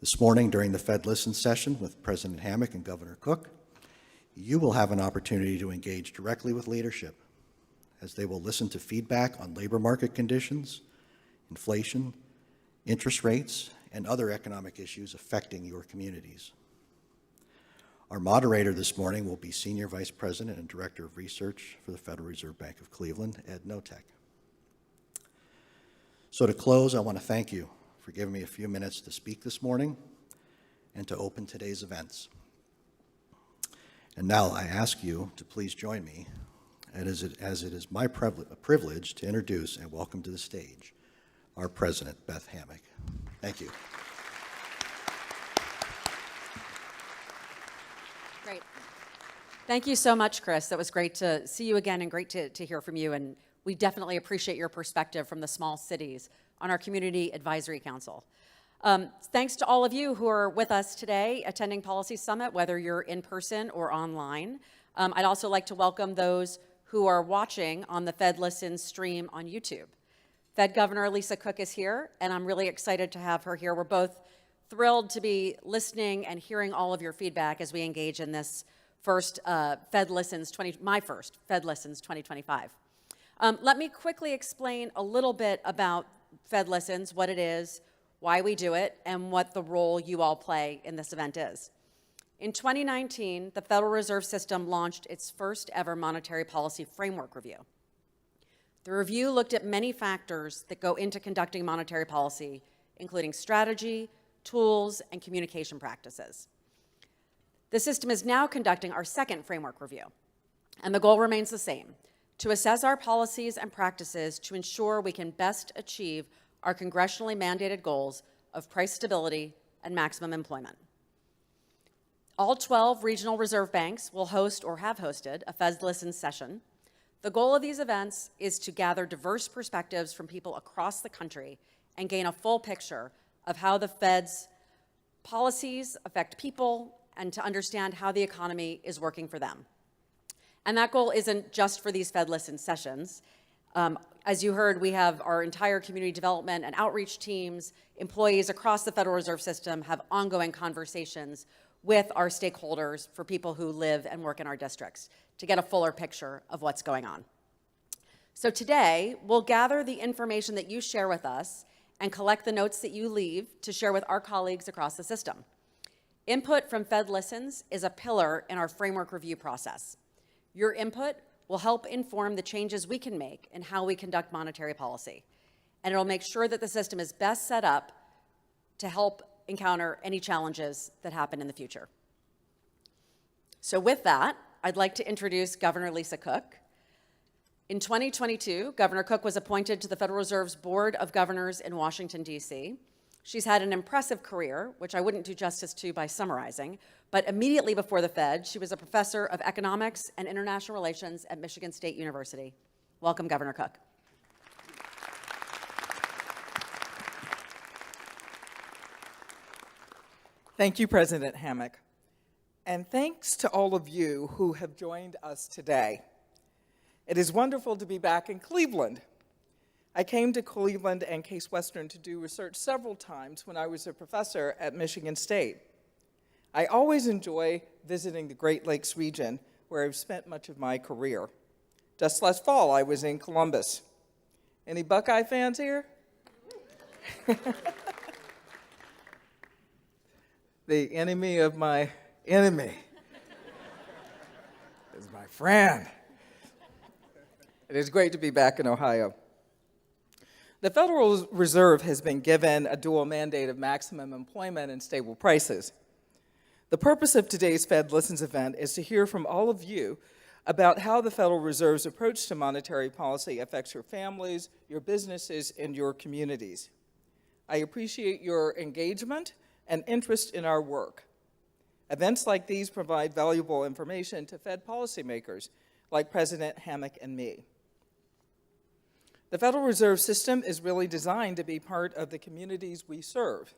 This morning, during the Fed Listen session with President Hammack and Governor Cook, you will have an opportunity to engage directly with leadership, as they will listen to feedback on labor market conditions, inflation, interest rates, and other economic issues affecting your communities. Our moderator this morning will be Senior Vice President and Director of Research for the Federal Reserve Bank of Cleveland, Ed Notek. So to close, I want to thank you for giving me a few minutes to speak this morning and to open today's events. And now I ask you to please join me as it is my privilege to introduce and welcome to the stage our President, Beth Hammack. Thank you. Great. Thank you so much, Chris. That was great to see you again and great to hear from you. And we definitely appreciate your perspective from the small cities on our Community Advisory Council. Thanks to all of you who are with us today attending Policy Summit, whether you're in person or online. I'd also like to welcome those who are watching on the Fed Listen stream on YouTube. Fed Governor Lisa Cook is here, and I'm really excited to have her here. We're both thrilled to be listening and hearing all of your feedback as we engage in this first Fed Listens my first Fed Listens 2025. Let me quickly explain a little bit about Fed Listens, what it is, why we do it, and what the role you all play in this event is. In 2019, the Federal Reserve System launched its first ever monetary policy framework review. The review looked at many factors that go into conducting monetary policy, including strategy, tools, and communication practices. The system is now conducting our second framework review, and the goal remains the same: to assess our policies and practices to ensure we can best achieve our congressionally mandated goals of price stability and maximum employment. All 12 regional reserve banks will host or have hosted a Fed Listen session. The goal of these events is to gather diverse perspectives from people across the country and gain a full picture of how the Fed's policies affect people and to understand how the economy is working for them. And that goal isn't just for these Fed Listen sessions. As you heard, we have our entire community development and outreach teams, employees across the Federal Reserve System have ongoing conversations with our stakeholders for people who live and work in our districts to get a fuller picture of what's going on. So today, we'll gather the information that you share with us and collect the notes that you leave to share with our colleagues across the system. Input from Fed Listens is a pillar in our framework review process. Your input will help inform the changes we can make in how we conduct monetary policy. And it'll make sure that the system is best set up to help encounter any challenges that happen in the future. So with that, I'd like to introduce Governor Lisa Cook. In 2022, Governor Cook was appointed to the Federal Reserve's Board of Governors in Washington, D.C. She's had an impressive career, which I wouldn't do justice to by summarizing, but immediately before the Fed, she was a professor of economics and international relations at Michigan State University. Welcome, Governor Cook. Thank you, President Hammack. And thanks to all of you who have joined us today. It is wonderful to be back in Cleveland. I came to Cleveland and Case Western to do research several times when I was a professor at Michigan State. I always enjoy visiting the Great Lakes region, where I've spent much of my career. Just last fall, I was in Columbus. Any Buckeye fans here? The enemy of my enemy is my friend. It is great to be back in Ohio. The Federal Reserve has been given a dual mandate of maximum employment and stable prices. The purpose of today's Fed Listens event is to hear from all of you about how the Federal Reserve's approach to monetary policy affects your families, your businesses, and your communities. I appreciate your engagement and interest in our work. Events like these provide valuable information to Fed policymakers like President Hammack and me. The Federal Reserve System is really designed to be part of the communities we serve.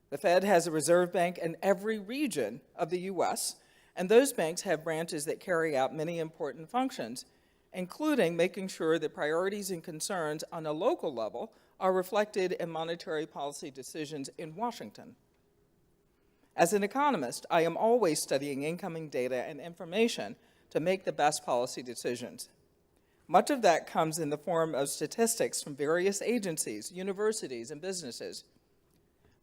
The Fed has a reserve bank in every region of the U.S., and those banks have branches that carry out many important functions, including making sure that priorities and concerns on a local level are reflected in monetary policy decisions in Washington. As an economist, I am always studying incoming data and information to make the best policy decisions. Much of that comes in the form of statistics from various agencies, universities, and businesses.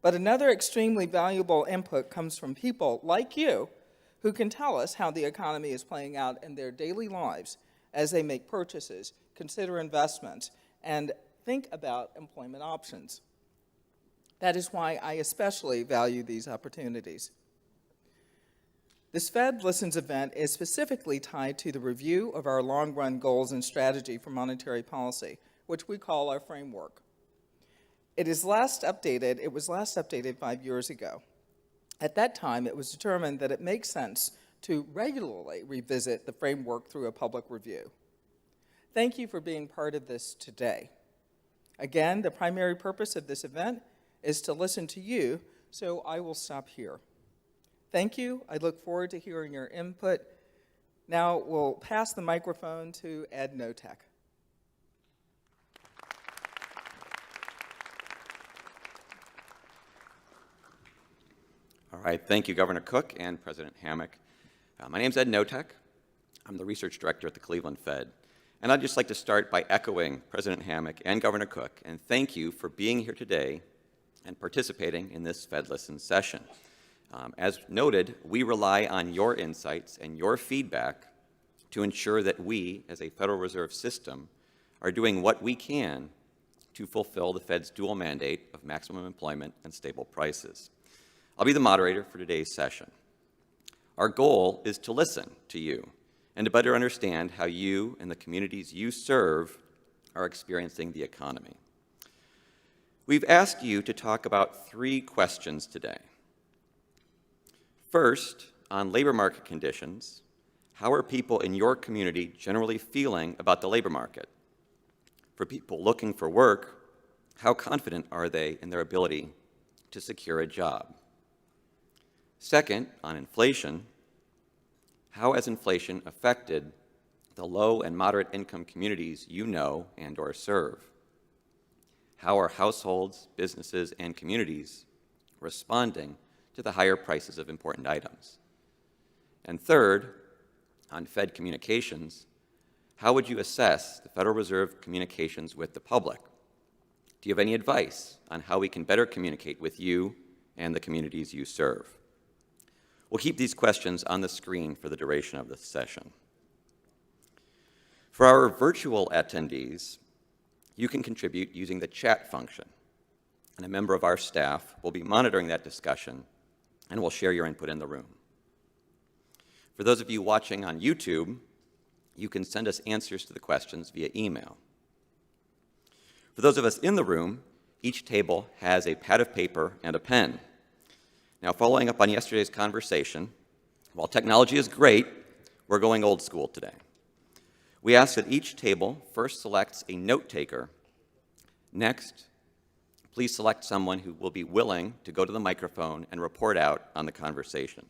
But another extremely valuable input comes from people like you who can tell us how the economy is playing out in their daily lives as they make purchases, consider investments, and think about employment options. That is why I especially value these opportunities. This Fed Listens event is specifically tied to the review of our long-run goals and strategy for monetary policy, which we call our framework. It was last updated 5 years ago. At that time, it was determined that it makes sense to regularly revisit the framework through a public review. Thank you for being part of this today. Again, the primary purpose of this event is to listen to you, so I will stop here. Thank you. I look forward to hearing your input. Now we'll pass the microphone to Ed Notek. All right, thank you, Governor Cook and President Hammack. My name's Ed Notek. I'm the research director at the Cleveland Fed. And I'd just like to start by echoing President Hammack and Governor Cook, and thank you for being here today and participating in this Fed Listen session. As noted, we rely on your insights and your feedback to ensure that we, as a Federal Reserve system, are doing what we can to fulfill the Fed's dual mandate of maximum employment and stable prices. I'll be the moderator for today's session. Our goal is to listen to you and to better understand how you and the communities you serve are experiencing the economy. We've asked you to talk about 3 questions today. First, on labor market conditions, how are people in your community generally feeling about the labor market? For people looking for work, how confident are they in their ability to secure a job? Second, on inflation, how has inflation affected the low and moderate income communities you know and or serve? How are households, businesses, and communities responding to the higher prices of important items? And third, on Fed communications, how would you assess the Federal Reserve communications with the public? Do you have any advice on how we can better communicate with you and the communities you serve? We'll keep these questions on the screen for the duration of this session. For our virtual attendees, you can contribute using the chat function, and a member of our staff will be monitoring that discussion and will share your input in the room. For those of you watching on YouTube, you can send us answers to the questions via email. For those of us in the room, each table has a pad of paper and a pen. Now, following up on yesterday's conversation, while technology is great, we're going old school today. We ask that each table first selects a note taker. Next, please select someone who will be willing to go to the microphone and report out on the conversation.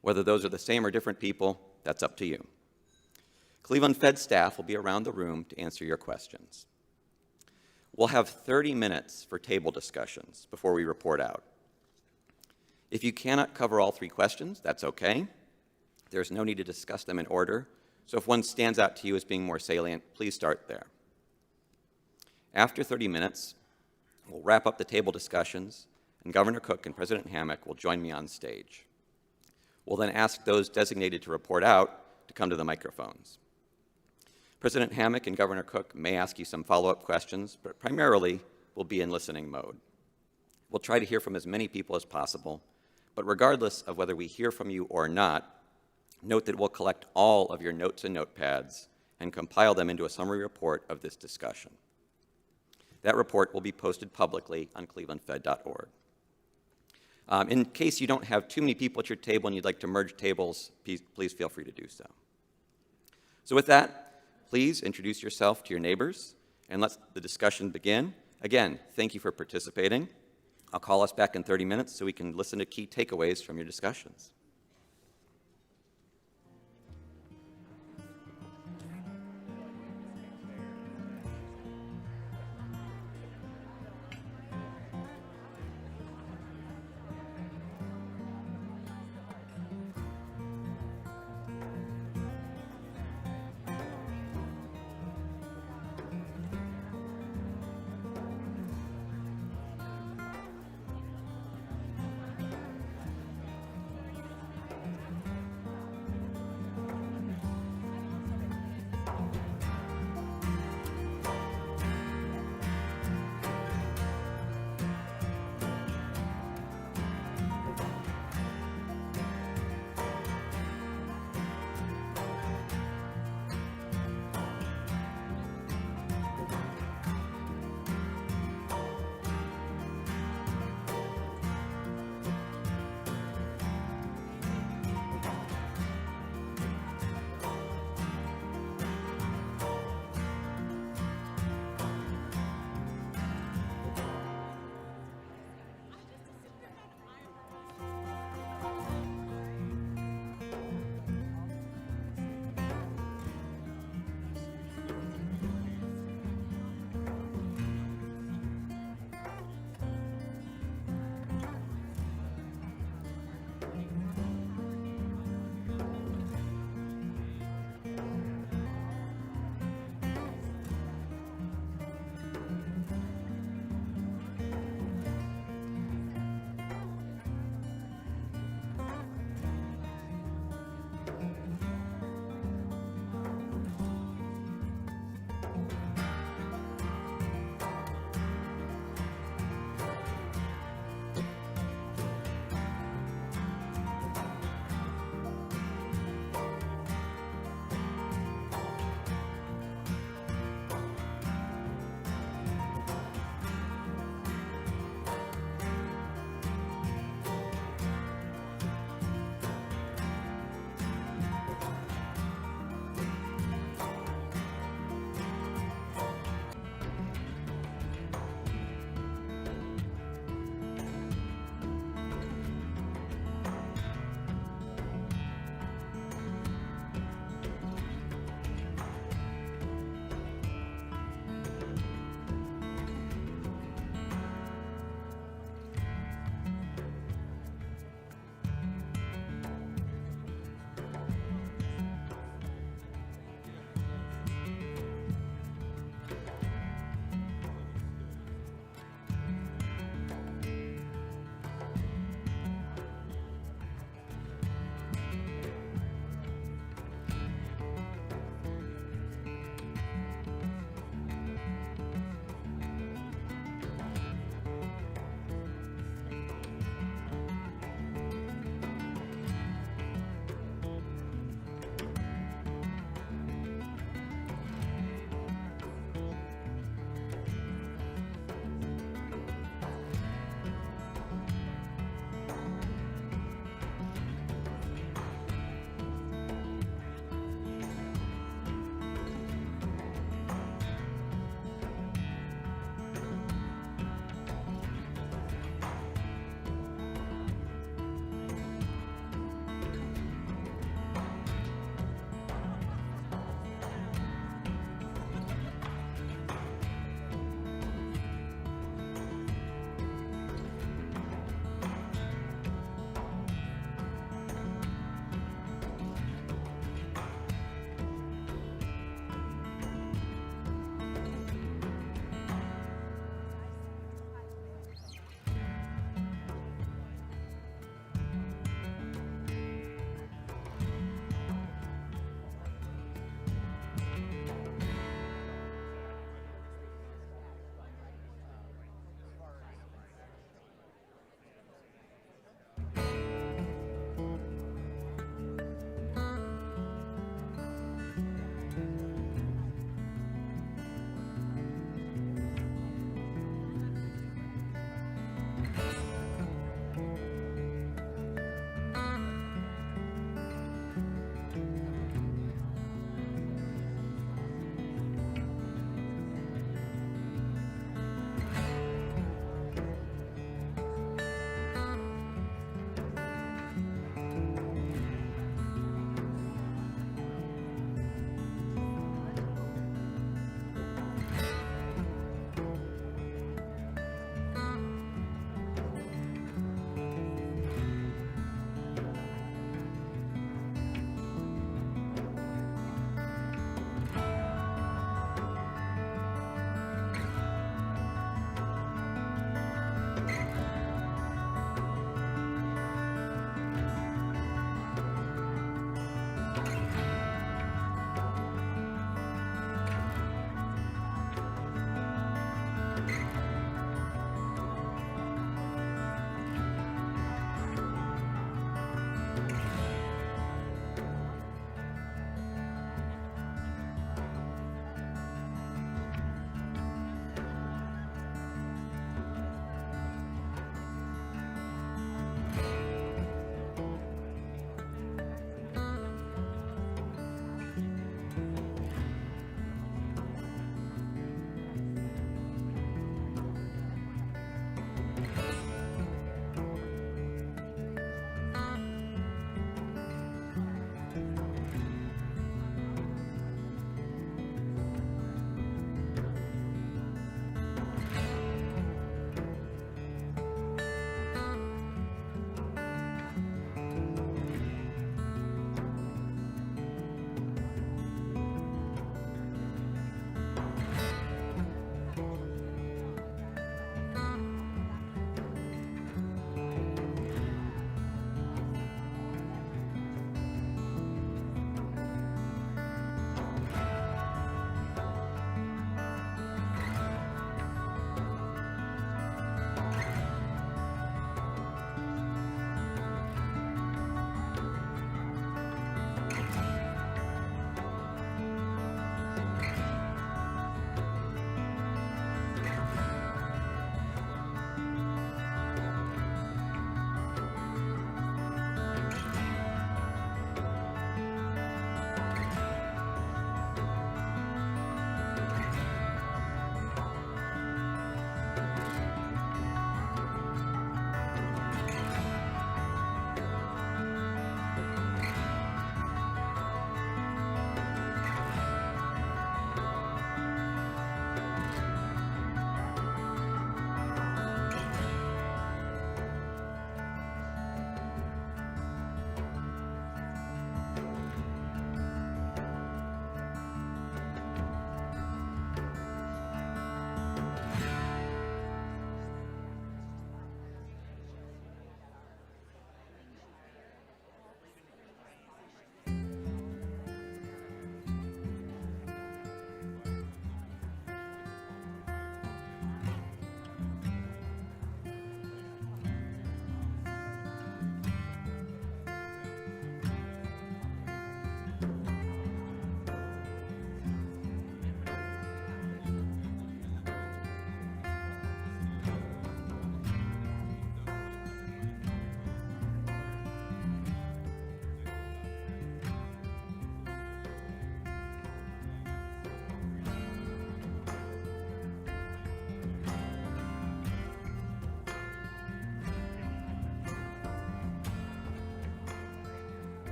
Whether those are the same or different people, that's up to you. Cleveland Fed staff will be around the room to answer your questions. We'll have 30 minutes for table discussions before we report out. If you cannot cover all 3 questions, that's okay. There's no need to discuss them in order, so if one stands out to you as being more salient, please start there. After 30 minutes, we'll wrap up the table discussions, and Governor Cook and President Hammack will join me on stage. We'll then ask those designated to report out to come to the microphones. President Hammack and Governor Cook may ask you some follow-up questions, but primarily we'll be in listening mode. We'll try to hear from as many people as possible, but regardless of whether we hear from you or not, note that we'll collect all of your notes and notepads and compile them into a summary report of this discussion. That report will be posted publicly on clevelandfed.org. In case you don't have too many people at your table and you'd like to merge tables, please feel free to do so. So with that, please introduce yourself to your neighbors and let the discussion begin. Again, thank you for participating. I'll call us back in 30 minutes so we can listen to key takeaways from your discussions.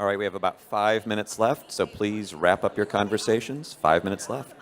All right, we have about 5 minutes left, so please wrap up your conversations. 5 minutes left.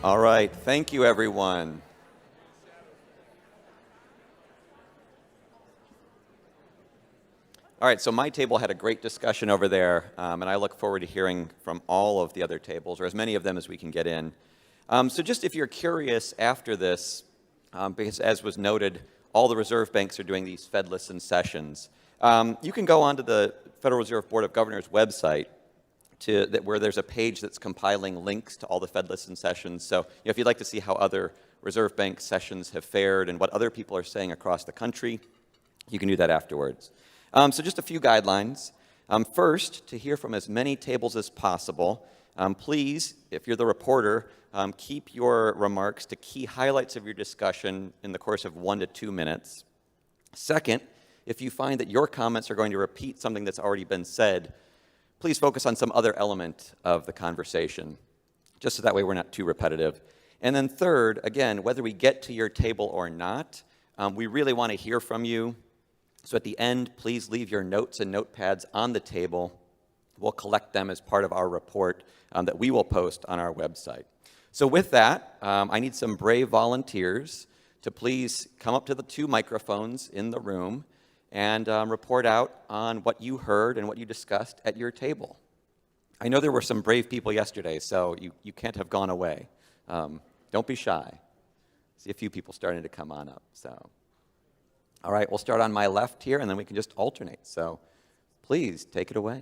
All right, thank you, everyone. All right, so my table had a great discussion over there, and I look forward to hearing from all of the other tables, or as many of them as we can get in. So just if you're curious after this, because as was noted, all the Reserve banks are doing these Fed Listen sessions. You can go onto the Federal Reserve Board of Governors website where there's a page that's compiling links to all the Fed Listen sessions. So if you'd like to see how other Reserve Bank sessions have fared and what other people are saying across the country, you can do that afterwards. So just a few guidelines. First, to hear from as many tables as possible, please, if you're the reporter, keep your remarks to key highlights of your discussion in the course of 1 to 2 minutes. Second, if you find that your comments are going to repeat something that's already been said, please focus on some other element of the conversation, just so that way we're not too repetitive. And then third, again, whether we get to your table or not, we really want to hear from you. So at the end, please leave your notes and notepads on the table. We'll collect them as part of our report that we will post on our website. So with that, I need some brave volunteers to please come up to the 2 microphones in the room and report out on what you heard and what you discussed at your table. I know there were some brave people yesterday, so you can't have gone away. Don't be shy. See a few people starting to come on up. So, all right, we'll start on my left here, and then we can just alternate. So please take it away.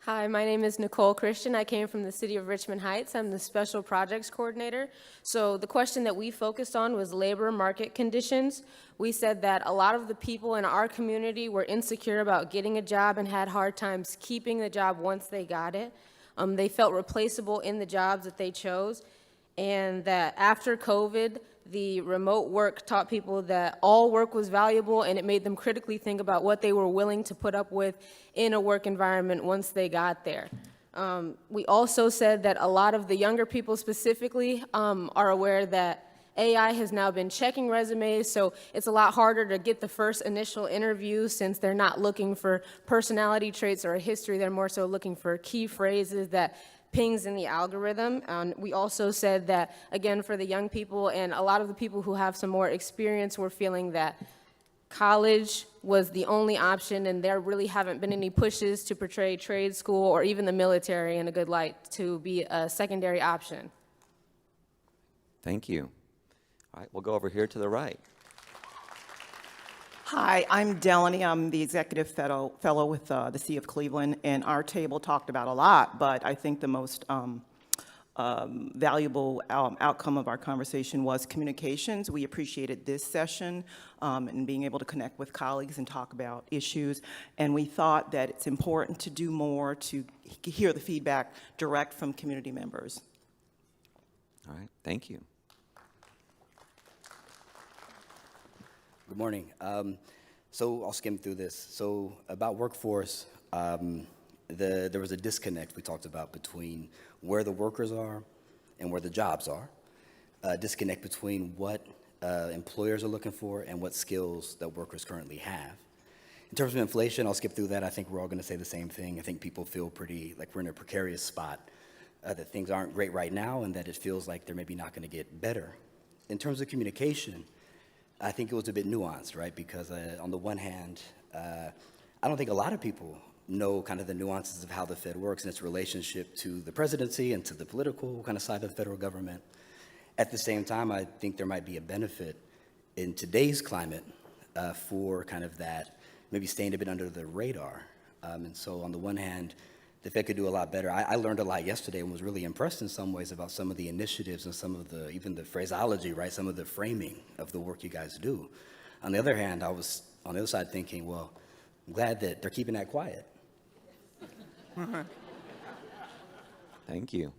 Hi, my name is Nicole Christian. I came from the city of Richmond Heights. I'm the Special Projects Coordinator. So the question that we focused on was labor market conditions. We said that a lot of the people in our community were insecure about getting a job and had hard times keeping the job once they got it. They felt replaceable in the jobs that they chose, and that after COVID, the remote work taught people that all work was valuable, and it made them critically think about what they were willing to put up with in a work environment once they got there. We also said that a lot of the younger people specifically are aware that AI has now been checking resumes, so it's a lot harder to get the first initial interview since they're not looking for personality traits or a history. They're more so looking for key phrases that pings in the algorithm. We also said that, again, for the young people and a lot of the people who have some more experience were feeling that college was the only option, and there really haven't been any pushes to portray trade school or even the military in a good light to be a secondary option. Thank you. All right, we'll go over here to the right. Hi, I'm Delaney. I'm the executive fellow with the City of Cleveland, and our table talked about a lot, but I think the most valuable outcome of our conversation was communications. We appreciated this session and being able to connect with colleagues and talk about issues, and we thought that it's important to do more to hear the feedback direct from community members. All right, thank you. Good morning. So I'll skim through this. So about workforce, there was a disconnect we talked about between where the workers are and where the jobs are. A disconnect between what employers are looking for and what skills that workers currently have. In terms of inflation, I'll skip through that. I think we're all going to say the same thing. I think people feel pretty like we're in a precarious spot, that things aren't great right now and that it feels like they're maybe not going to get better. In terms of communication, I think it was a bit nuanced, right? Because on the one hand, I don't think a lot of people know kind of the nuances of how the Fed works and its relationship to the presidency and to the political kind of side of the federal government. At the same time, I think there might be a benefit in today's climate for kind of that, maybe staying a bit under the radar. And so on the one hand, the Fed could do a lot better. I learned a lot yesterday and was really impressed in some ways about some of the initiatives and some of the, even the phraseology, right? Some of the framing of the work you guys do. On the other hand, I was on the other side thinking, well, I'm glad that they're keeping that quiet. Thank you.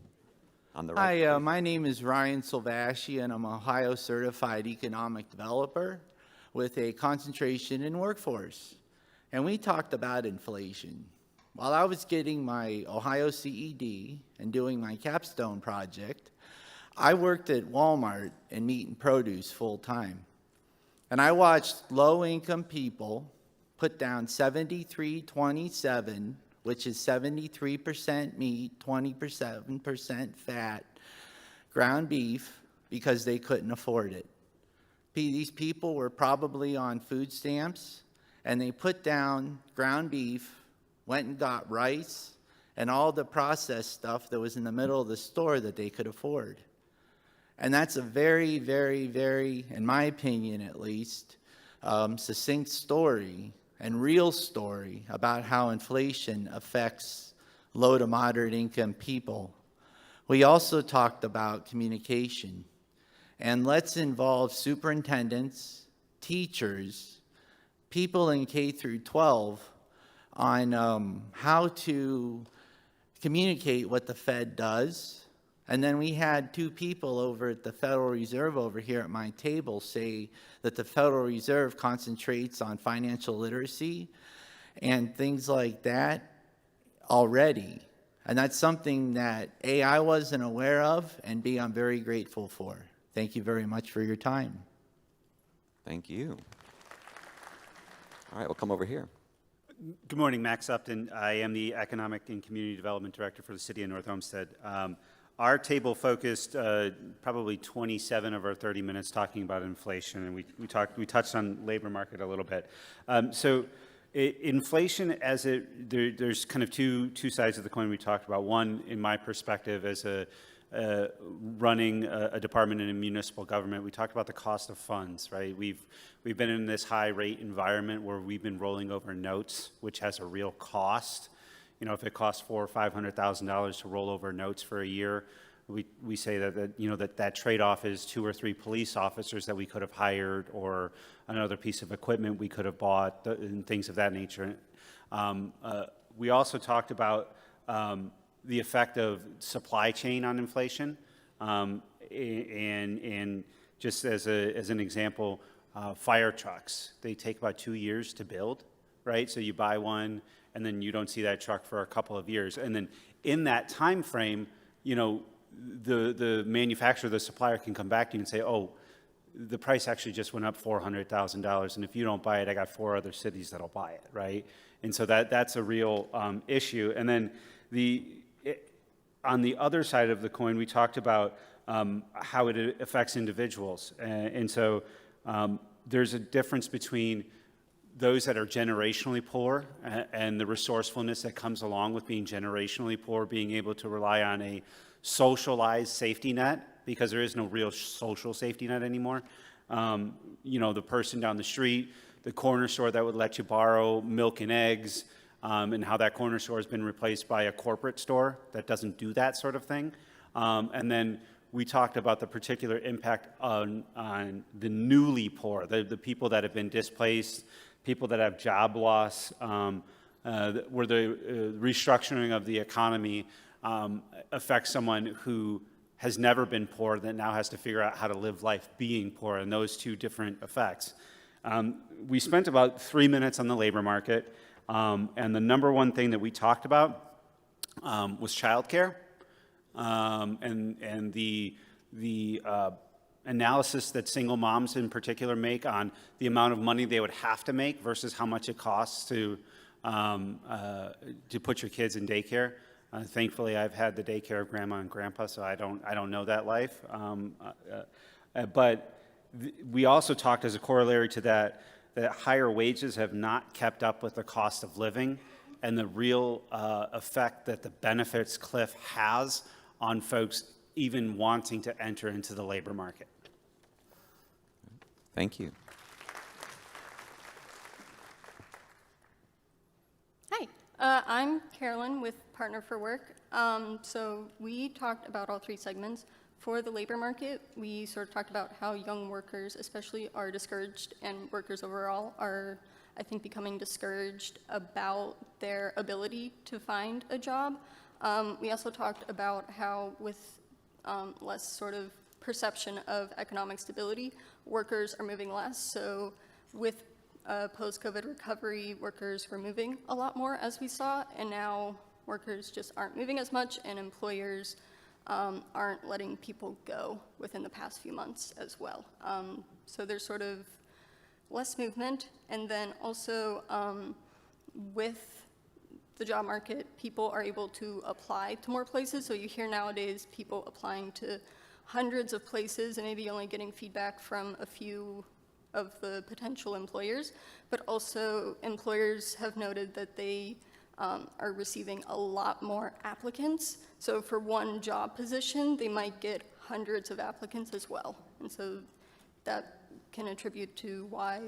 On the right. Hi, my name is Ryan Silvasci, and I'm an Ohio certified economic developer with a concentration in workforce. And we talked about inflation. While I was getting my Ohio CED and doing my capstone project, I worked at Walmart in meat and produce full time. And I watched low-income people put down 73-27, which is 73% meat, 27% fat, ground beef because they couldn't afford it. These people were probably on food stamps, and they put down ground beef, went and got rice, and all the processed stuff that was in the middle of the store that they could afford. And that's a very, very, very, in my opinion at least, succinct story and real story about how inflation affects low to moderate income people. We also talked about communication. And let's involve superintendents, teachers, people in K through 12 on how to communicate what the Fed does. And then we had two people over at the Federal Reserve over here at my table say that the Federal Reserve concentrates on financial literacy and things like that already. And that's something that A, I wasn't aware of, and B, I'm very grateful for. Thank you very much for your time. Thank you. All right, we'll come over here. Good morning, Max Upton. I am the Economic and Community Development Director for the City of North Olmsted. Our table focused probably 27 of our 30 minutes talking about inflation, and we touched on labor market a little bit. Inflation, there's kind of two sides of the coin we talked about. One, in my perspective, as running a department in a municipal government, we talked about the cost of funds, right? We've been in this high rate environment where we've been rolling over notes, which has a real cost. You know, if it costs $400,000 or $500,000 to roll over notes for a year, we say that trade-off is 2 or 3 police officers that we could have hired, or another piece of equipment we could have bought, and things of that nature. We also talked about the effect of supply chain on inflation, and just as an example, fire trucks, they take about 2 years to build, right? So you buy one, and then you don't see that truck for a couple of years. And then in that time frame, you know, the manufacturer, the supplier can come back to you and say, oh, the price actually just went up $400,000, and if you don't buy it, I got 4 other cities that'll buy it, right? And so that's a real issue. And then on the other side of the coin, we talked about how it affects individuals. And so there's a difference between those that are generationally poor and the resourcefulness that comes along with being generationally poor, being able to rely on a socialized safety net, because there is no real social safety net anymore. You know, the person down the street, the corner store that would let you borrow milk and eggs, and how that corner store has been replaced by a corporate store that doesn't do that sort of thing. And then we talked about the particular impact on the newly poor, the people that have been displaced, people that have job loss, where the restructuring of the economy affects someone who has never been poor that now has to figure out how to live life being poor, and those two different effects. We spent about 3 minutes on the labor market, and the number one thing that we talked about was childcare, and the analysis that single moms in particular make on the amount of money they would have to make versus how much it costs to put your kids in daycare. Thankfully, I've had the daycare of grandma and grandpa, so I don't know that life. But we also talked as a corollary to that higher wages have not kept up with the cost of living, and the real effect that the benefits cliff has on folks even wanting to enter into the labor market. Thank you. Hi, I'm Carolyn with Partner for Work. So we talked about all 3 segments. For the labor market, we sort of talked about how young workers especially are discouraged, and workers overall are, I think, becoming discouraged about their ability to find a job. We also talked about how with less sort of perception of economic stability, workers are moving less. So with post-COVID recovery, workers were moving a lot more, as we saw, and now workers just aren't moving as much, and employers aren't letting people go within the past few months as well. So there's sort of less movement, and then also with the job market, people are able to apply to more places. So you hear nowadays people applying to hundreds of places and maybe only getting feedback from a few of the potential employers, but also employers have noted that they are receiving a lot more applicants. So for one job position, they might get hundreds of applicants as well. And so that can attribute to why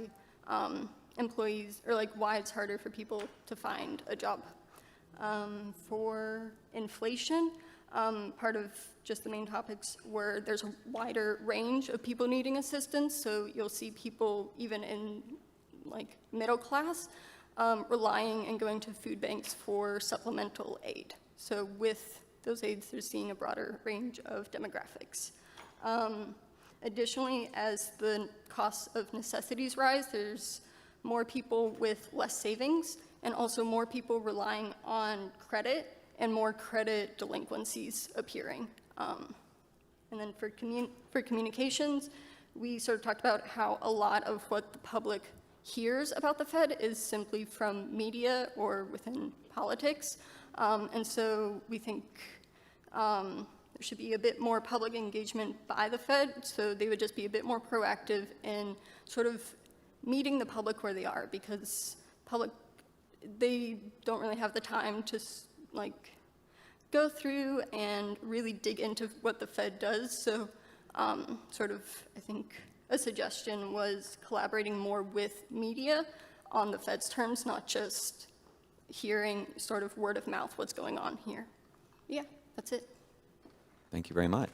employees, or like why it's harder for people to find a job. For inflation, part of just the main topics were there's a wider range of people needing assistance. So you'll see people even in like middle class relying and going to food banks for supplemental aid. So with those aids, they're seeing a broader range of demographics. Additionally, as the costs of necessities rise, there's more people with less savings and also more people relying on credit and more credit delinquencies appearing. And then for communications, we sort of talked about how a lot of what the public hears about the Fed is simply from media or within politics. And so we think there should be a bit more public engagement by the Fed, so they would just be a bit more proactive in sort of meeting the public where they are, because they don't really have the time to like go through and really dig into what the Fed does. So sort of, I think a suggestion was collaborating more with media on the Fed's terms, not just hearing sort of word of mouth what's going on here. Yeah, that's it. Thank you very much.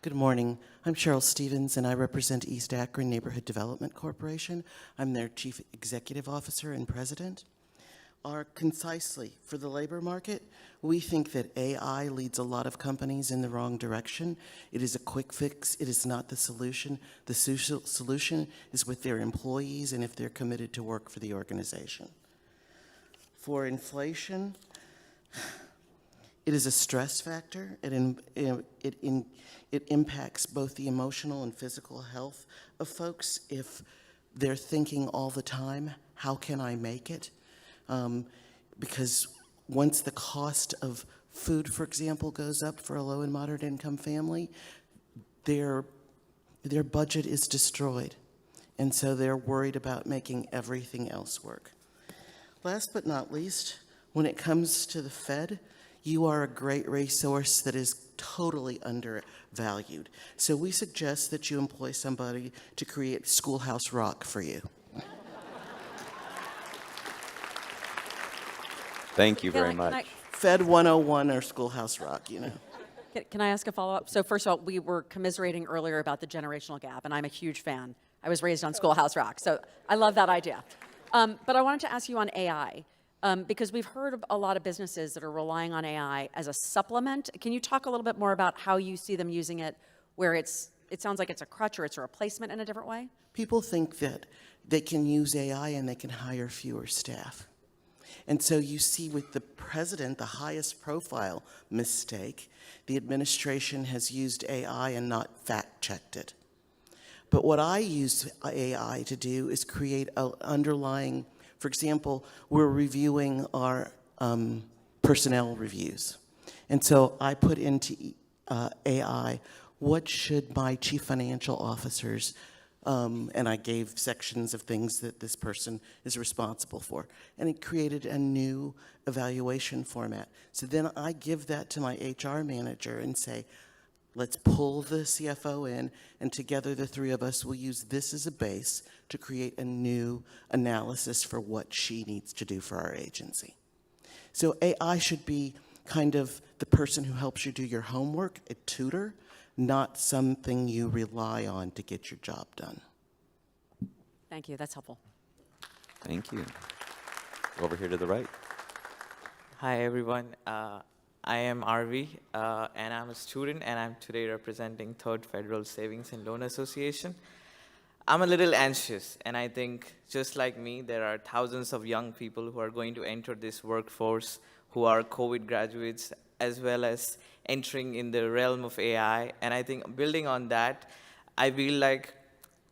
Good morning. I'm Cheryl Stevens, and I represent East Akron Neighborhood Development Corporation. I'm their Chief Executive Officer and President. Concisely, for the labor market, we think that AI leads a lot of companies in the wrong direction. It is a quick fix. It is not the solution. The solution is with their employees and if they're committed to work for the organization. For inflation, it is a stress factor. It impacts both the emotional and physical health of folks if they're thinking all the time, how can I make it? Because once the cost of food, for example, goes up for a low and moderate income family, their budget is destroyed. And so they're worried about making everything else work. Last but not least, when it comes to the Fed, you are a great resource that is totally undervalued. So we suggest that you employ somebody to create Schoolhouse Rock for you. Thank you very much. Fed 101 or Schoolhouse Rock, you know. Can I ask a follow-up? So first of all, we were commiserating earlier about the generational gap, and I'm a huge fan. I was raised on Schoolhouse Rock, so I love that idea. But I wanted to ask you on AI, because we've heard of a lot of businesses that are relying on AI as a supplement. Can you talk a little bit more about how you see them using it, where it sounds like it's a crutch or it's a replacement in a different way? People think that they can use AI and they can hire fewer staff. And so you see with the president, the highest profile mistake, the administration has used AI and not fact-checked it. But what I use AI to do is create an underlying, for example, we're reviewing our personnel reviews. And so I put into AI, what should my chief financial officers and I gave sections of things that this person is responsible for. And it created a new evaluation format. So then I give that to my HR manager and say, let's pull the CFO in, and together the three of us will use this as a base to create a new analysis for what she needs to do for our agency. So AI should be kind of the person who helps you do your homework, a tutor, not something you rely on to get your job done. Thank you, that's helpful. Thank you. Over here to the right. Hi, everyone. I am RV, and I'm a student, and I'm today representing Third Federal Savings and Loan Association. I'm a little anxious, and I think, just like me, there are thousands of young people who are going to enter this workforce who are COVID graduates, as well as entering in the realm of AI. And I think building on that, I feel like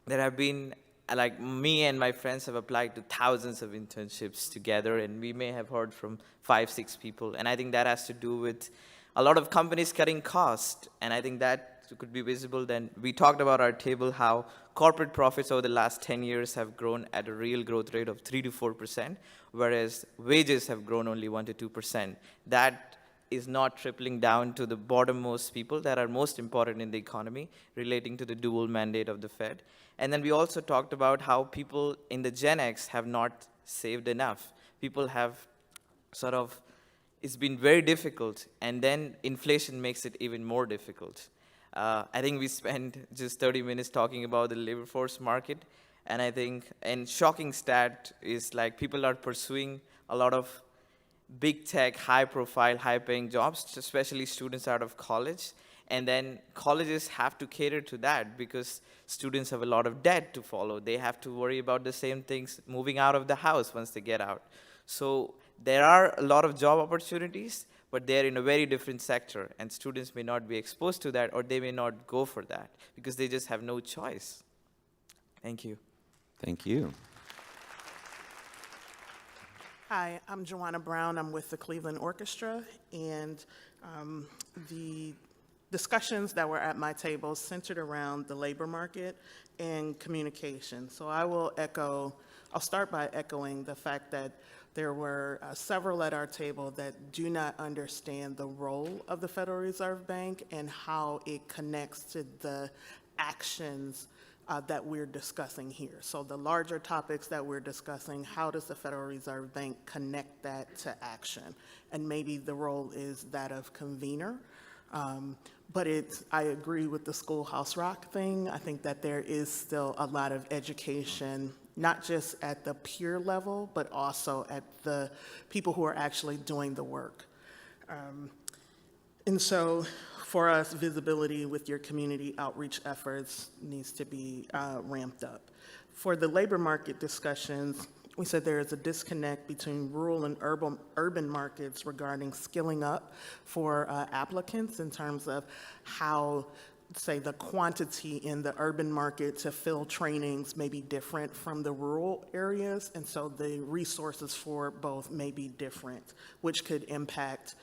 there have been, like me and my friends have applied to thousands of internships together, and we may have heard from 5-6 people. And I think that has to do with a lot of companies cutting cost, and I think that could be visible. Then we talked about our table how corporate profits over the last 10 years have grown at a real growth rate of 3 to 4%, whereas wages have grown only 1 to 2%. That is not trickling down to the bottommost people that are most important in the economy, relating to the dual mandate of the Fed. And then we also talked about how people in the Gen X have not saved enough. People have sort of, it's been very difficult, and then inflation makes it even more difficult. I think we spent just 30 minutes talking about the labor force market, and I think, and shocking stat is like people are pursuing a lot of big tech, high profile, high paying jobs, especially students out of college. And then colleges have to cater to that because students have a lot of debt to follow. They have to worry about the same things moving out of the house once they get out. So there are a lot of job opportunities, but they're in a very different sector, and students may not be exposed to that, or they may not go for that because they just have no choice. Thank you. Thank you. Hi, I'm Joanna Brown. I'm with the Cleveland Orchestra, and the discussions that were at my table centered around the labor market and communication. So I'll start by echoing the fact that there were several at our table that do not understand the role of the Federal Reserve Bank and how it connects to the actions that we're discussing here. So the larger topics that we're discussing, how does the Federal Reserve Bank connect that to action? And maybe the role is that of convener. But I agree with the Schoolhouse Rock thing. I think that there is still a lot of education, not just at the peer level, but also at the people who are actually doing the work. And so for us, visibility with your community outreach efforts needs to be ramped up. For the labor market discussions, we said there is a disconnect between rural and urban markets regarding skilling up for applicants in terms of how, say, the quantity in the urban market to fill trainings may be different from the rural areas, and so the resources for both may be different, which could impact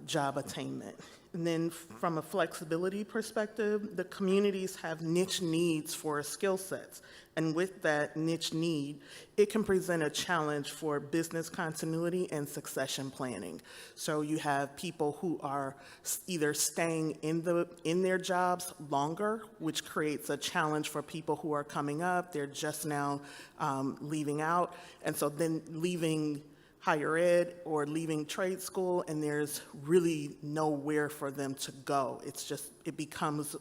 job attainment. And then from a flexibility perspective, the communities have niche needs for skill sets. And with that niche need, it can present a challenge for business continuity and succession planning. So you have people who are either staying in their jobs longer, which creates a challenge for people who are coming up. They're just now leaving out. And so then leaving higher ed or leaving trade school, and there's really nowhere for them to go. It becomes,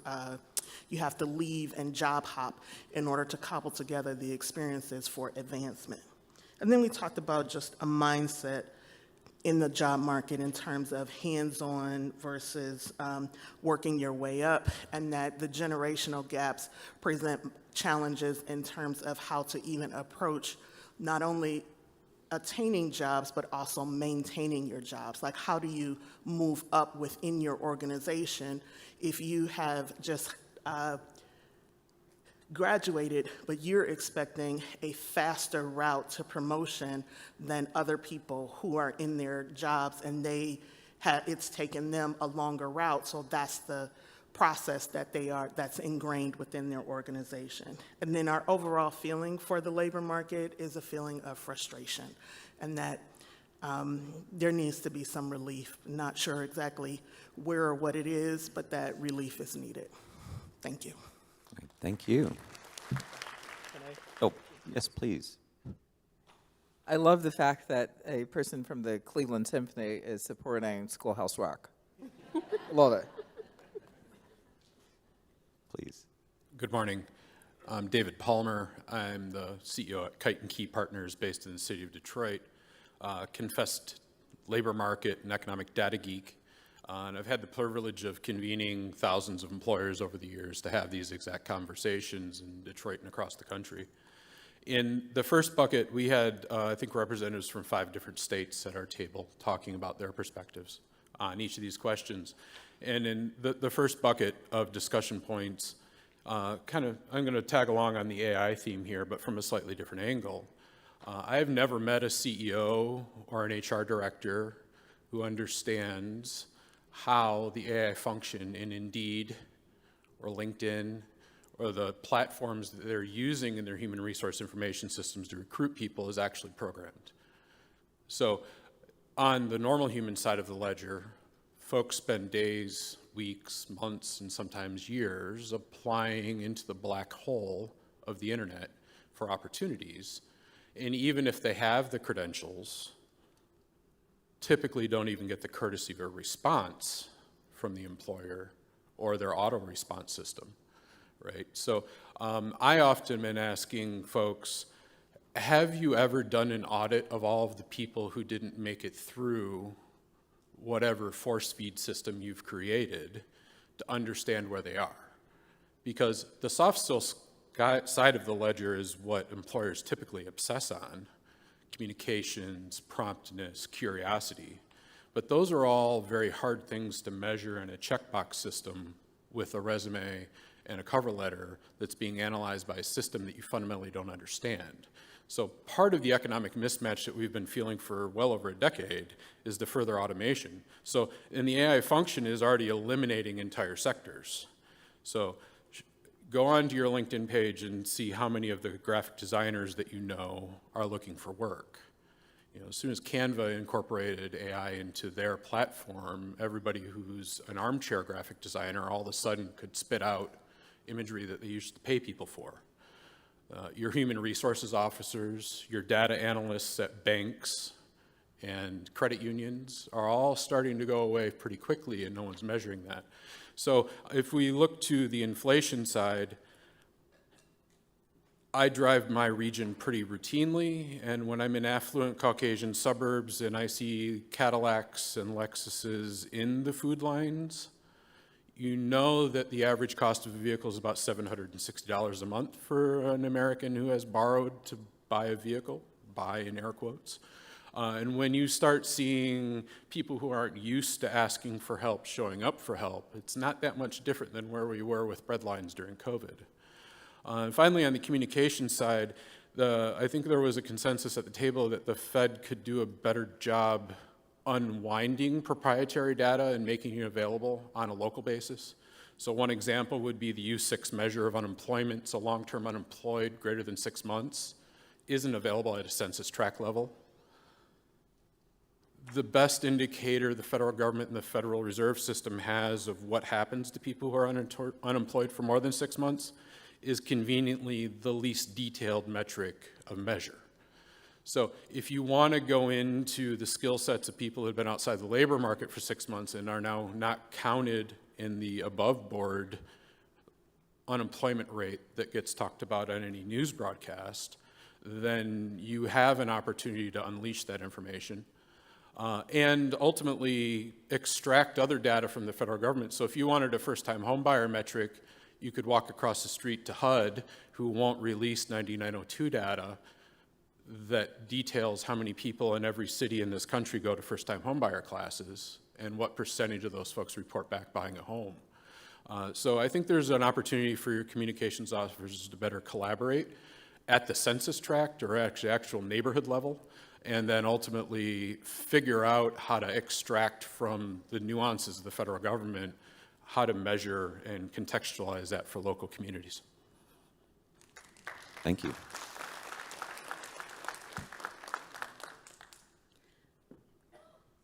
you have to leave and job hop in order to cobble together the experiences for advancement. And then we talked about just a mindset in the job market in terms of hands-on versus working your way up, and that the generational gaps present challenges in terms of how to even approach not only attaining jobs, but also maintaining your jobs. Like, how do you move up within your organization if you have just graduated, but you're expecting a faster route to promotion than other people who are in their jobs, and it's taken them a longer route, so that's the process that's ingrained within their organization. And then our overall feeling for the labor market is a feeling of frustration, and that there needs to be some relief. Not sure exactly where or what it is, but that relief is needed. Thank you. Great, thank you. Oh, yes, please. I love the fact that a person from the Cleveland Symphony is supporting Schoolhouse Rock. Love it. Please. Good morning. I'm David Palmer. I'm the CEO at Kite and Key Partners based in the city of Detroit, confessed labor market and economic data geek. And I've had the privilege of convening thousands of employers over the years to have these exact conversations in Detroit and across the country. In the first bucket, we had, I think, representatives from 5 different states at our table talking about their perspectives on each of these questions. And in the first bucket of discussion points, I'm going to tag along on the AI theme here, but from a slightly different angle. I have never met a CEO or an HR director who understands how the AI function in Indeed or LinkedIn or the platforms that they're using in their human resource information systems to recruit people is actually programmed. So on the normal human side of the ledger, folks spend days, weeks, months, and sometimes years applying into the black hole of the internet for opportunities. And even if they have the credentials, typically don't even get the courtesy of a response from the employer or their auto response system, right? So I often been asking folks, have you ever done an audit of all of the people who didn't make it through whatever force feed system you've created to understand where they are? Because the soft skills side of the ledger is what employers typically obsess on: communications, promptness, curiosity. But those are all very hard things to measure in a checkbox system with a resume and a cover letter that's being analyzed by a system that you fundamentally don't understand. So part of the economic mismatch that we've been feeling for well over a decade is the further automation. So, and the AI function is already eliminating entire sectors. So go onto your LinkedIn page and see how many of the graphic designers that you know are looking for work. You know, as soon as Canva incorporated AI into their platform, everybody who's an armchair graphic designer all of a sudden could spit out imagery that they used to pay people for. Your human resources officers, your data analysts at banks and credit unions are all starting to go away pretty quickly, and no one's measuring that. So if we look to the inflation side, I drive my region pretty routinely, and when I'm in affluent Caucasian suburbs and I see Cadillacs and Lexuses in the food lines, you know that the average cost of a vehicle is about $760 a month for an American who has borrowed to buy a vehicle, buy in air quotes. And when you start seeing people who aren't used to asking for help showing up for help, it's not that much different than where we were with breadlines during COVID. And finally, on the communication side, I think there was a consensus at the table that the Fed could do a better job unwinding proprietary data and making it available on a local basis. So one example would be the U6 measure of unemployment. So long-term unemployed greater than 6 months isn't available at a census tract level. The best indicator the federal government and the Federal Reserve System has of what happens to people who are unemployed for more than 6 months is conveniently the least detailed metric of measure. So if you want to go into the skill sets of people who have been outside the labor market for 6 months and are now not counted in the above board unemployment rate that gets talked about on any news broadcast, then you have an opportunity to unleash that information and ultimately extract other data from the federal government. So if you wanted a first-time homebuyer metric, you could walk across the street to HUD, who won't release 9902 data that details how many people in every city in this country go to first-time homebuyer classes and what percentage of those folks report back buying a home. So I think there's an opportunity for your communications officers to better collaborate at the census tract or actual neighborhood level, and then ultimately figure out how to extract from the nuances of the federal government how to measure and contextualize that for local communities. Thank you.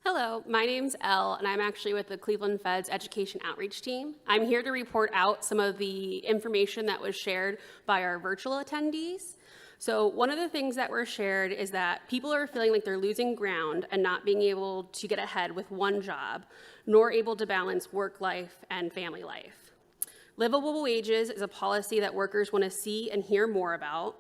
Hello, my name's Elle, and I'm actually with the Cleveland Fed's Education Outreach Team. I'm here to report out some of the information that was shared by our virtual attendees. So one of the things that were shared is that people are feeling like they're losing ground and not being able to get ahead with one job, nor able to balance work life and family life. Livable wages is a policy that workers want to see and hear more about.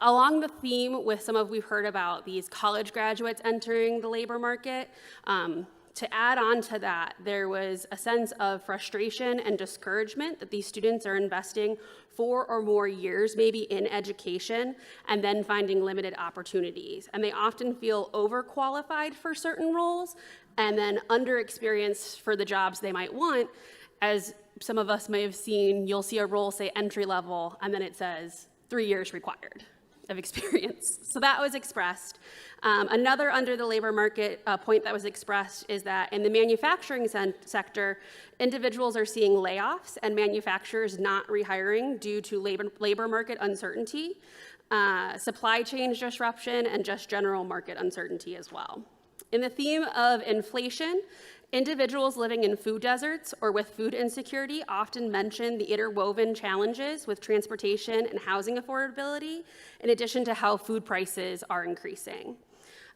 Along the theme with we've heard about these college graduates entering the labor market, to add on to that, there was a sense of frustration and discouragement that these students are investing 4 or more years maybe in education and then finding limited opportunities. And they often feel overqualified for certain roles and then underexperienced for the jobs they might want. As some of us may have seen, you'll see a role say entry level and then it says 3 years required. of experience. So that was expressed. Another under the labor market point that was expressed is that in the manufacturing sector, individuals are seeing layoffs and manufacturers not rehiring due to labor market uncertainty, supply chain disruption, and just general market uncertainty as well. In the theme of inflation, individuals living in food deserts or with food insecurity often mention the interwoven challenges with transportation and housing affordability, in addition to how food prices are increasing.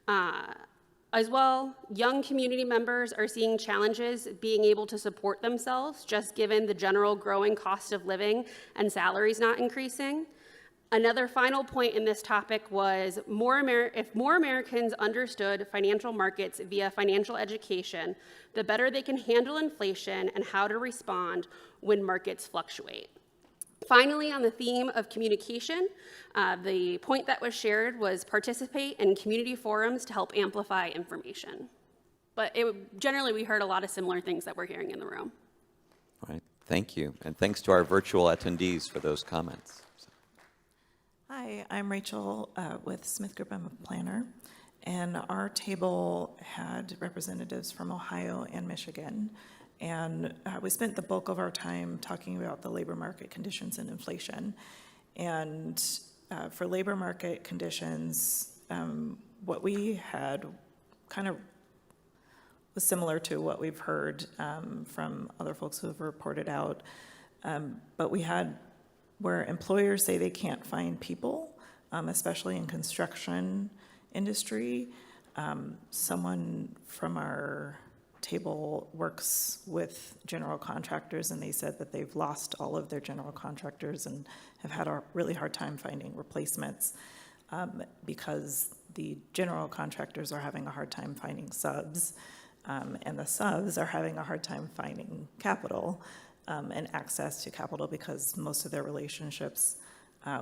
As well, young community members are seeing challenges being able to support themselves, just given the general growing cost of living and salaries not increasing. Another final point in this topic was if more Americans understood financial markets via financial education, the better they can handle inflation and how to respond when markets fluctuate. Finally, on the theme of communication, the point that was shared was participate in community forums to help amplify information. But generally, we heard a lot of similar things that we're hearing in the room. All right, thank you. And thanks to our virtual attendees for those comments. Hi, I'm Rachel with Smith Group. I'm a planner, and our table had representatives from Ohio and Michigan, and we spent the bulk of our time talking about the labor market conditions and inflation. And for labor market conditions, what we had kind of was similar to what we've heard from other folks who have reported out, but we had where employers say they can't find people, especially in construction industry. Someone from our table works with general contractors, and they said that they've lost all of their general contractors and have had a really hard time finding replacements because the general contractors are having a hard time finding subs, and the subs are having a hard time finding capital. And access to capital because most of their relationships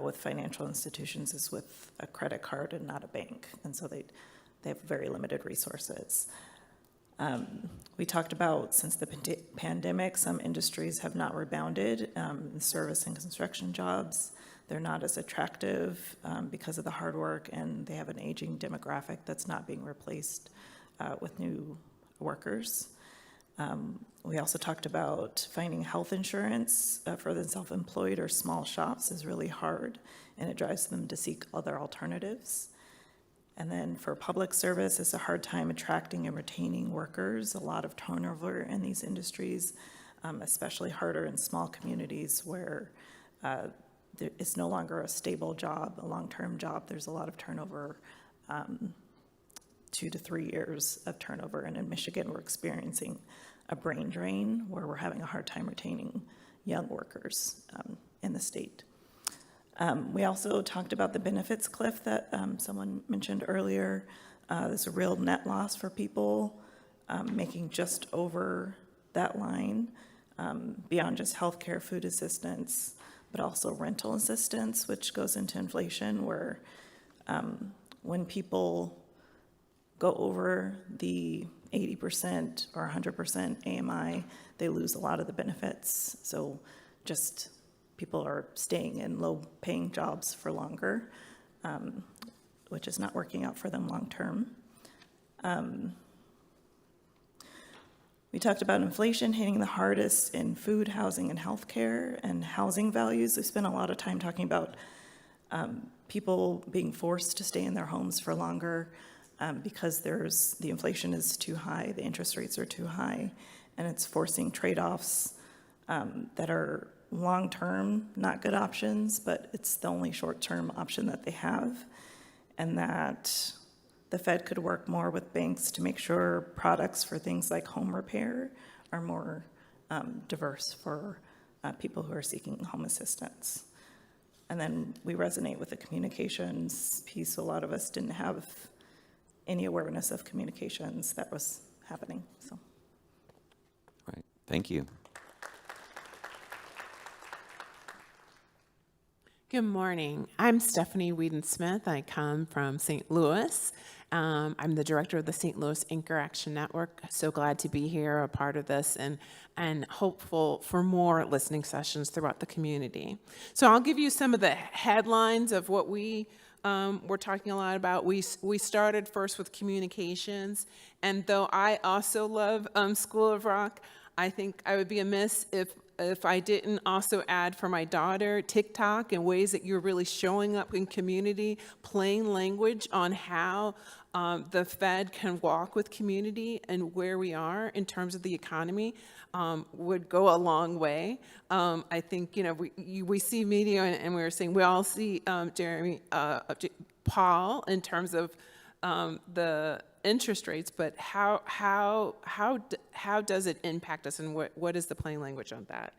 with financial institutions is with a credit card and not a bank. And so they have very limited resources. We talked about since the pandemic, some industries have not rebounded. In service and construction jobs, they're not as attractive because of the hard work, and they have an aging demographic that's not being replaced with new workers. We also talked about finding health insurance for the self-employed or small shops is really hard, and it drives them to seek other alternatives. And then for public service, it's a hard time attracting and retaining workers, a lot of turnover in these industries, especially harder in small communities where it's no longer a stable job, a long-term job. There's a lot of turnover, 2 to 3 years of turnover. And in Michigan, we're experiencing a brain drain where we're having a hard time retaining young workers in the state. We also talked about the benefits cliff that someone mentioned earlier. There's a real net loss for people making just over that line, beyond just healthcare, food assistance, but also rental assistance, which goes into inflation, where when people go over the 80% or 100% AMI, they lose a lot of the benefits. So just people are staying in low-paying jobs for longer, which is not working out for them long-term. We talked about inflation hitting the hardest in food, housing, and healthcare, and housing values. We spent a lot of time talking about people being forced to stay in their homes for longer, because the inflation is too high, the interest rates are too high, and it's forcing trade-offs that are long-term, not good options, but it's the only short-term option that they have, and that the Fed could work more with banks to make sure products for things like home repair are more diverse for people who are seeking home assistance. And then we resonate with the communications piece. A lot of us didn't have any awareness of communications that was happening. So, Right. Thank you. Good morning. I'm Stephanie Whedon-Smith. I come from St. Louis. I'm the director of the St. Louis Anchor Action Network. So glad to be here, a part of this, and hopeful for more listening sessions throughout the community. So I'll give you some of the headlines of what we we're talking a lot about. We started first with communications, and though I also love School of Rock, I think I would be amiss if I didn't also add for my daughter TikTok and ways that you're really showing up in community, plain language on how the Fed can walk with community and where we are in terms of the economy would go a long way. I think, we see media and we were saying, we all see Paul in terms of the interest rates, but how does it impact us, and what is the plain language on that?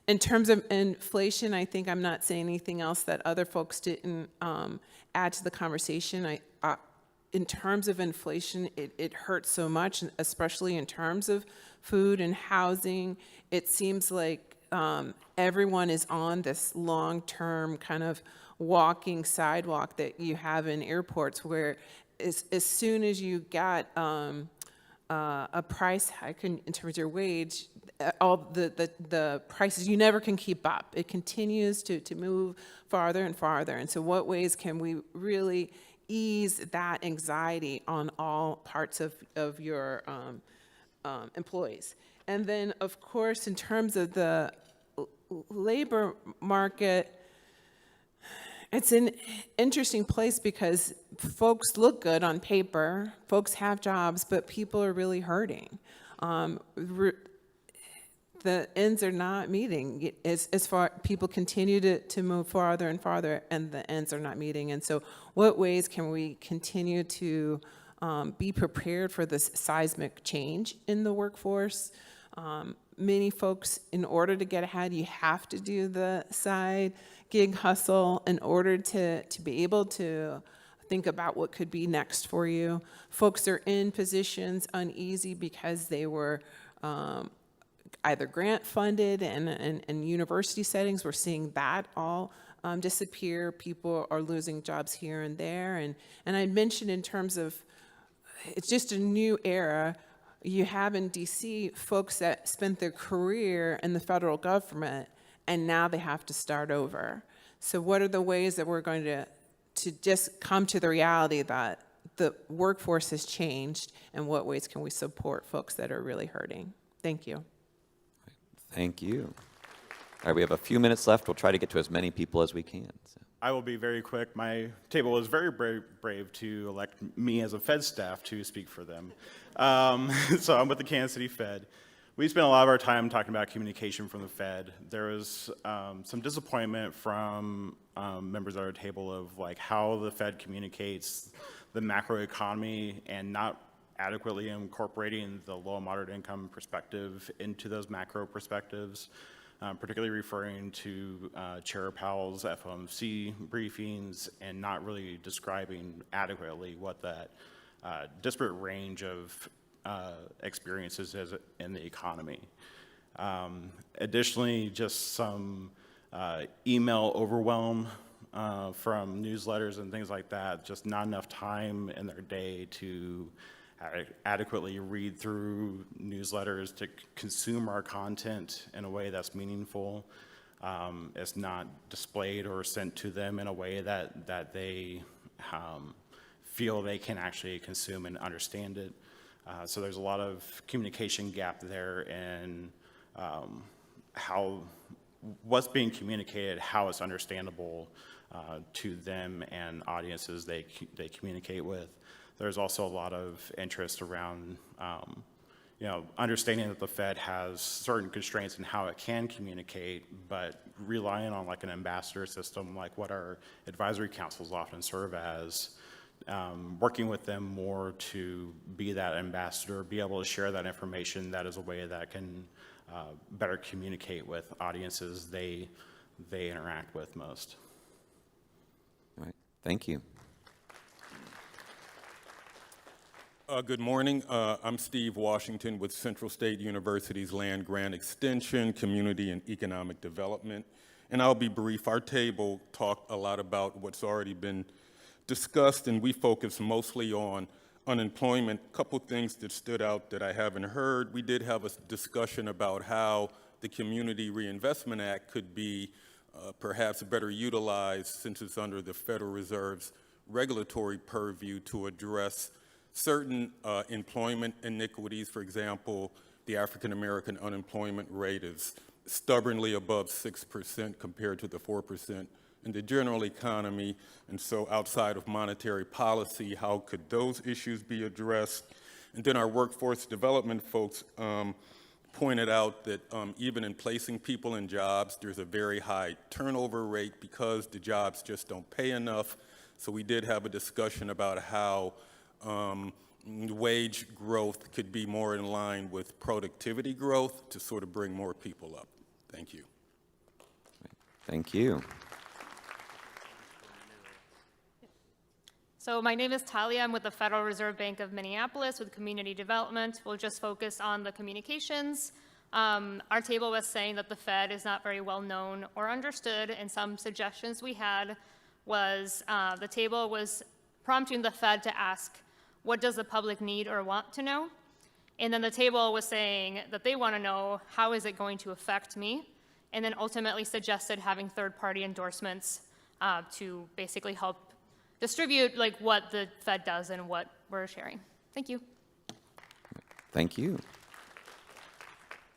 In terms of inflation, I think I'm not saying anything else that other folks didn't add to the conversation. In terms of inflation, it hurts so much, especially in terms of food and housing. It seems like everyone is on this long-term kind of walking sidewalk that you have in airports, where as soon as you got a price hike in terms of your wage, all the prices, you never can keep up. It continues to move farther and farther. And so what ways can we really ease that anxiety on all parts of your employees? And then, of course, in terms of the labor market, it's an interesting place because folks look good on paper, folks have jobs, but people are really hurting. The ends are not meeting. As far people continue to move farther and farther, and the ends are not meeting. And so, what ways can we continue to be prepared for this seismic change in the workforce? Many folks, in order to get ahead, you have to do the side gig hustle in order to be able to think about what could be next for you. Folks are in positions uneasy because they were either grant funded and university settings. We're seeing that all disappear. People are losing jobs here and there. And I mentioned in terms of, it's just a new era. You have in DC folks that spent their career in the federal government, and now they have to start over. So what are the ways that we're going to just come to the reality that the workforce has changed, and what ways can we support folks that are really hurting? Thank you. Thank you. All right, we have a few minutes left. We'll try to get to as many people as we can. So. I will be very quick. My table was very brave to elect me as a Fed staff to speak for them. So I'm with the Kansas City Fed. We spent a lot of our time talking about communication from the Fed. There was some disappointment from members at our table of like how the Fed communicates the macroeconomy and not adequately incorporating the low and moderate income perspective into those macro perspectives, particularly referring to Chair Powell's FOMC briefings and not really describing adequately what that disparate range of experiences is in the economy. Additionally, just some email overwhelm from newsletters and things like that, just not enough time in their day to adequately read through newsletters, to consume our content in a way that's meaningful. It's not displayed or sent to them in a way that they feel they can actually consume and understand it. So there's a lot of communication gap there in how what's being communicated, how it's understandable to them and audiences they communicate with. There's also a lot of interest around understanding that the Fed has certain constraints in how it can communicate, but relying on like an ambassador system, like what our advisory councils often serve as, working with them more to be that ambassador, be able to share that information. That is a way that can better communicate with audiences they interact with most. All right, thank you. Good morning. I'm Steve Washington with Central State University's Land Grant Extension, Community and Economic Development. And I'll be brief. Our table talked a lot about what's already been discussed, and we focus mostly on unemployment. A couple things that stood out that I haven't heard. We did have a discussion about how the Community Reinvestment Act could be perhaps better utilized since it's under the Federal Reserve's regulatory purview to address certain employment iniquities. For example, the African American unemployment rate is stubbornly above 6% compared to the 4% in the general economy. And so outside of monetary policy, how could those issues be addressed? And then our workforce development folks pointed out that even in placing people in jobs, there's a very high turnover rate because the jobs just don't pay enough. So we did have a discussion about how wage growth could be more in line with productivity growth to sort of bring more people up. Thank you. Thank you. So my name is Talia. I'm with the Federal Reserve Bank of Minneapolis with community development. We'll just focus on the communications. Our table was saying that the Fed is not very well known or understood, and some suggestions we had was the table was prompting the Fed to ask, what does the public need or want to know? And then the table was saying that they want to know, how is it going to affect me? And then ultimately suggested having third-party endorsements to basically help distribute like what the Fed does and what we're sharing. Thank you. Thank you.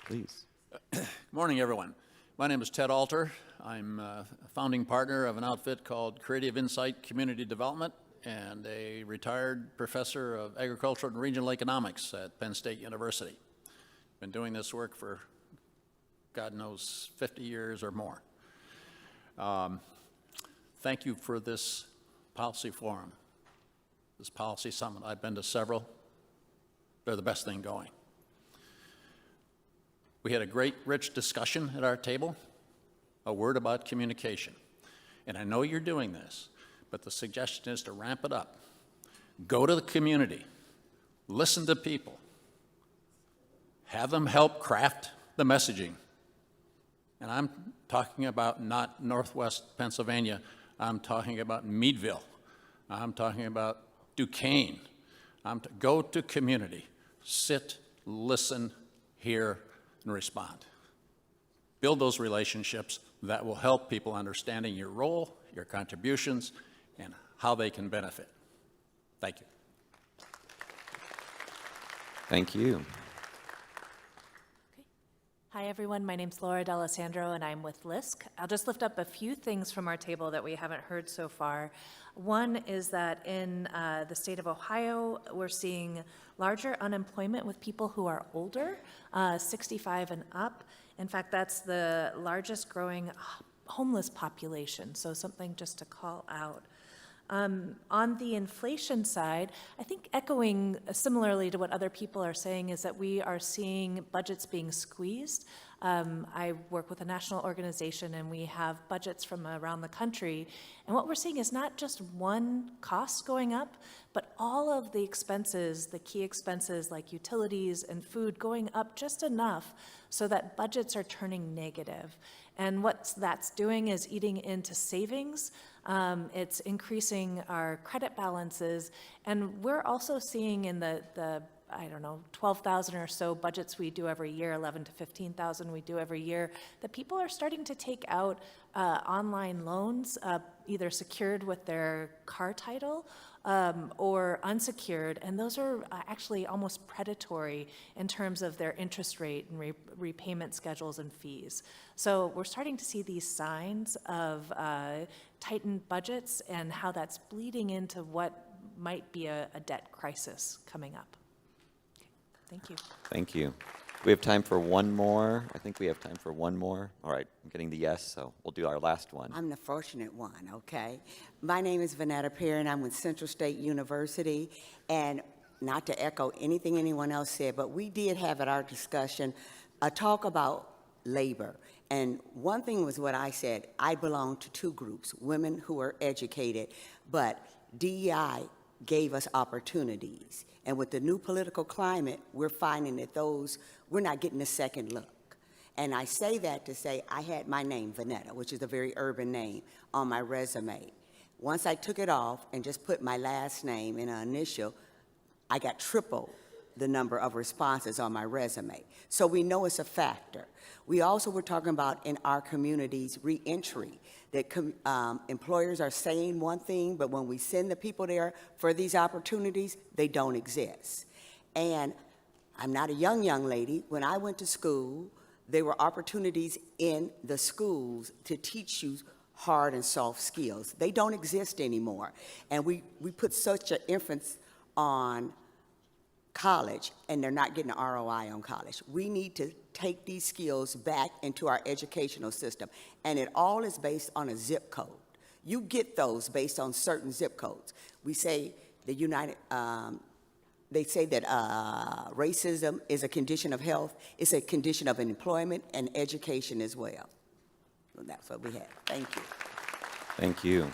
Please. Good morning, everyone. My name is Ted Alter. I'm a founding partner of an outfit called Creative Insight Community Development and a retired professor of agricultural and regional economics at Penn State University. Been doing this work for, God knows, 50 years or more. Thank you for this policy forum, this policy summit. I've been to several. They're the best thing going. We had a great, rich discussion at our table, a word about communication. And I know you're doing this, but the suggestion is to ramp it up. Go to the community, listen to people, have them help craft the messaging. And I'm talking about not Northwest Pennsylvania, I'm talking about Meadville, I'm talking about Duquesne. Go to community, sit, listen, hear, and respond. Build those relationships that will help people understanding your role, your contributions, and how they can benefit. Thank you. Thank you. Hi, everyone. My name's Laura D'Alessandro, and I'm with LISC. I'll just lift up a few things from our table that we haven't heard so far. One is that in the state of Ohio, we're seeing larger unemployment with people who are older, 65 and up. In fact, that's the largest growing homeless population, so something just to call out. On the inflation side, I think echoing similarly to what other people are saying is that we are seeing budgets being squeezed. I work with a national organization and we have budgets from around the country. And what we're seeing is not just one cost going up, but all of the expenses, the key expenses like utilities and food going up just enough so that budgets are turning negative. And what that's doing is eating into savings. It's increasing our credit balances. And we're also seeing in the I don't know, 12,000 or so budgets we do every year, 11 to 15,000 we do every year, that people are starting to take out online loans, either secured with their car title or unsecured, and those are actually almost predatory in terms of their interest rate and repayment schedules and fees. So we're starting to see these signs of tightened budgets and how that's bleeding into what might be a debt crisis coming up. Thank you. Thank you. We have time for one more. I think we have time for one more. All right, I'm getting the yes, so we'll do our last one. I'm the fortunate one, okay? My name is Vanetta Perry, and I'm with Central State University. And not to echo anything anyone else said, but we did have at our discussion a talk about labor. And one thing was what I said, I belong to two groups, women who are educated, but DEI gave us opportunities. And with the new political climate, we're finding that we're not getting a second look. And I say that to say I had my name, Vanetta, which is a very urban name, on my resume. Once I took it off and just put my last name in an initial, I got triple the number of responses on my resume. So we know it's a factor. We also were talking about in our communities reentry, that employers are saying one thing, but when we send the people there for these opportunities, they don't exist. And I'm not a young lady. When I went to school, there were opportunities in the schools to teach you hard and soft skills. They don't exist anymore. And we put such an emphasis on college, and they're not getting an ROI on college. We need to take these skills back into our educational system, and it all is based on a zip code. You get those based on certain zip codes. We say they say that racism is a condition of health. It's a condition of employment and education as well. So that's what we have. Thank you. Thank you.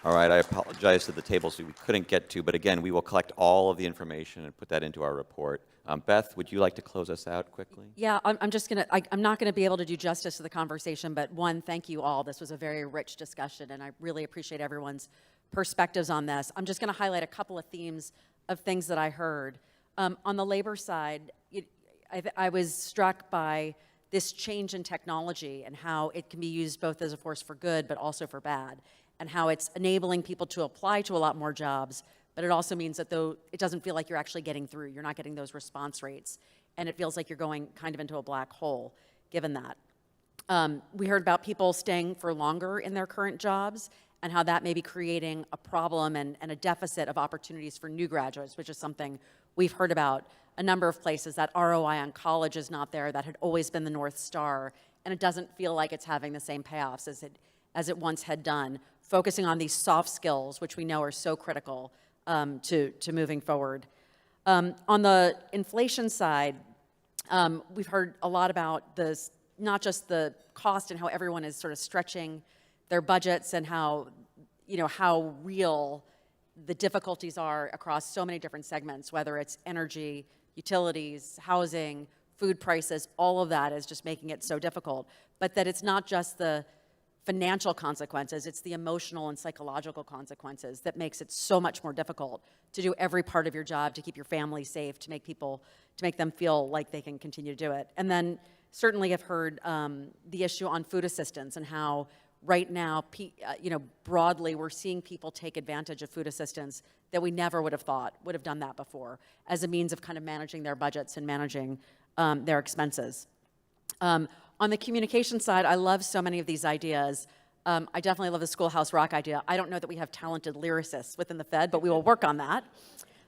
All right, I apologize to the tables we couldn't get to, but again, we will collect all of the information and put that into our report. Beth, would you like to close us out quickly? Yeah, I'm not gonna be able to do justice to the conversation, but one, thank you all. This was a very rich discussion, and I really appreciate everyone's perspectives on this. I'm just gonna highlight a couple of themes of things that I heard. On the labor side, I was struck by this change in technology and how it can be used both as a force for good, but also for bad, and how it's enabling people to apply to a lot more jobs, but it also means that though it doesn't feel like you're actually getting through, you're not getting those response rates, and it feels like you're going kind of into a black hole, given that. We heard about people staying for longer in their current jobs, and how that may be creating a problem and a deficit of opportunities for new graduates, which is something we've heard about a number of places. That ROI on college is not there. That had always been the North Star, and it doesn't feel like it's having the same payoffs as it once had done. Focusing on these soft skills, which we know are so critical to moving forward. On the inflation side, we've heard a lot about this, not just the cost and how everyone is sort of stretching their budgets and how real the difficulties are across so many different segments, whether it's energy, utilities, housing, food prices, all of that is just making it so difficult. But that it's not just the financial consequences, it's the emotional and psychological consequences that makes it so much more difficult to do every part of your job, to keep your family safe, to make them feel like they can continue to do it. And then certainly I've heard the issue on food assistance and how right now, broadly, we're seeing people take advantage of food assistance that we never would have thought would have done that before as a means of kind of managing their budgets and managing their expenses. On the communication side, I love so many of these ideas. I definitely love the Schoolhouse Rock idea. I don't know that we have talented lyricists within the Fed, but we will work on that.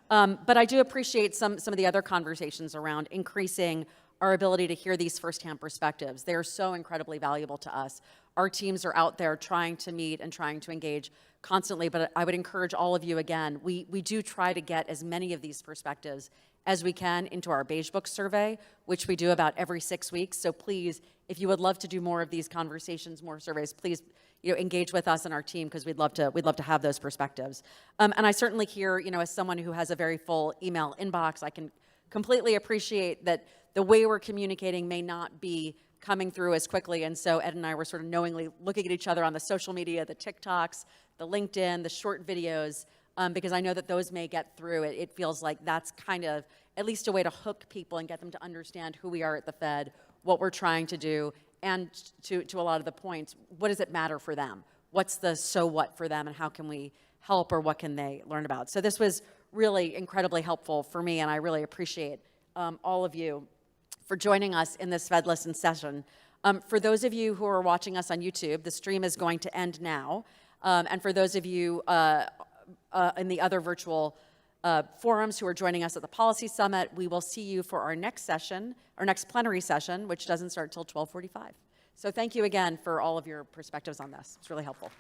But I do appreciate some of the other conversations around increasing our ability to hear these firsthand perspectives. They are so incredibly valuable to us. Our teams are out there trying to meet and trying to engage constantly, but I would encourage all of you again, we do try to get as many of these perspectives as we can into our Beige Book survey, which we do about every 6 weeks. So please, if you would love to do more of these conversations, more surveys, please engage with us and our team, because we'd love to have those perspectives. And I certainly hear, as someone who has a very full email inbox, I can completely appreciate that the way we're communicating may not be coming through as quickly. And so Ed and I were sort of knowingly looking at each other on the social media, the TikToks, the LinkedIn, the short videos, because I know that those may get through. It feels like that's kind of at least a way to hook people and get them to understand who we are at the Fed, what we're trying to do, and to a lot of the points, what does it matter for them? What's the so what for them, and how can we help, or what can they learn about? So this was really incredibly helpful for me, and I really appreciate all of you for joining us in this Fed Listen session. For those of you who are watching us on YouTube, the stream is going to end now. And for those of you in the other virtual forums who are joining us at the Policy Summit, we will see you for our next session, our next plenary session, which doesn't start till 12:45. So thank you again for all of your perspectives on this. It's really helpful.